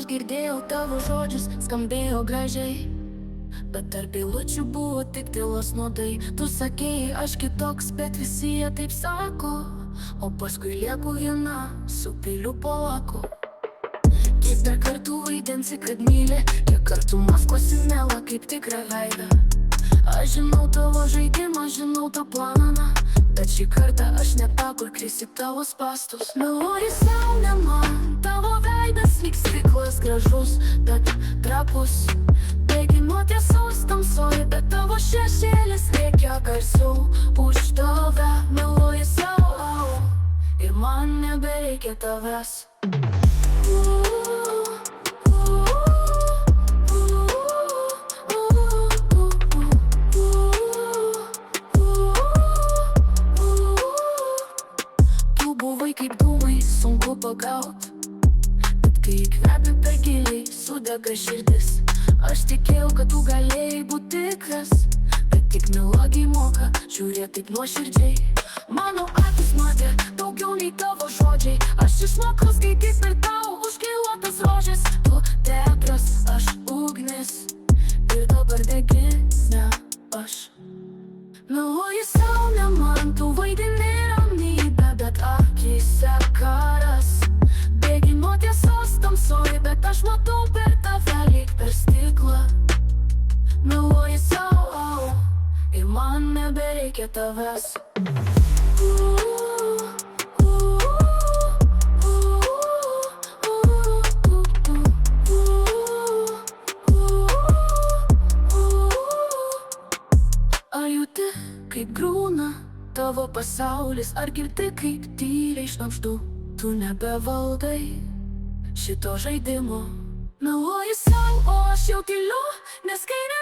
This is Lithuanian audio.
aš girdėjau tavo žodžius, skambėjo gražiai, bet tarp eilučių buvo tik tylos nuodai. Tu sakėjai, aš kitoks, bet visi jie taip sako, o paskui lieku viena su peiliu po laku. Kiek dar kartų vaidinsi, kad myli, kiek kartų maskuosi melą kaip tikrą veidą. Aš žinau tavo žaidimą, žinau tą planą, bet šį kartą aš ne tą, kur krisi tavo spastus. Meluoji sau, ne man, tavo veidas lyg stiklas gražus, bet trapus. Bėgi nuo tiesos tamsoji, bet tavo šešėlis reikia garsiau už tave. Meluoji sau, ir man nebereikia tavęs. Buvai kaip dūmai, sunku pagaut, bet kai įkvepi per giliai, sudega širdis. Aš tikėjau, kad tu galėjai būt tikras, bet tik melagijai moka žiūrėt taip nuoširdžiai. Mano akis matė daugiau nei tavo žodžiai, aš išmokau skaityt per tau užkailuotas rožės. Tu teatras, aš ugnis, ir dabar degi ne aš. Meluoji sau, ne man, tu vaidini ramybę, bet akyse karas. Bėgi nuo tiesos tamsoji, bet aš matau per tave lyg per stiklą. Meluoji sau, ir man nebereikia tavęs. Ar jauti, kaip grūna tavo pasaulis, ar girdi, kaip tyliai šnabždu? Tu nebevaldai šito žaidimo. Meluoji sau, o aš jau tyliu, nes kai ne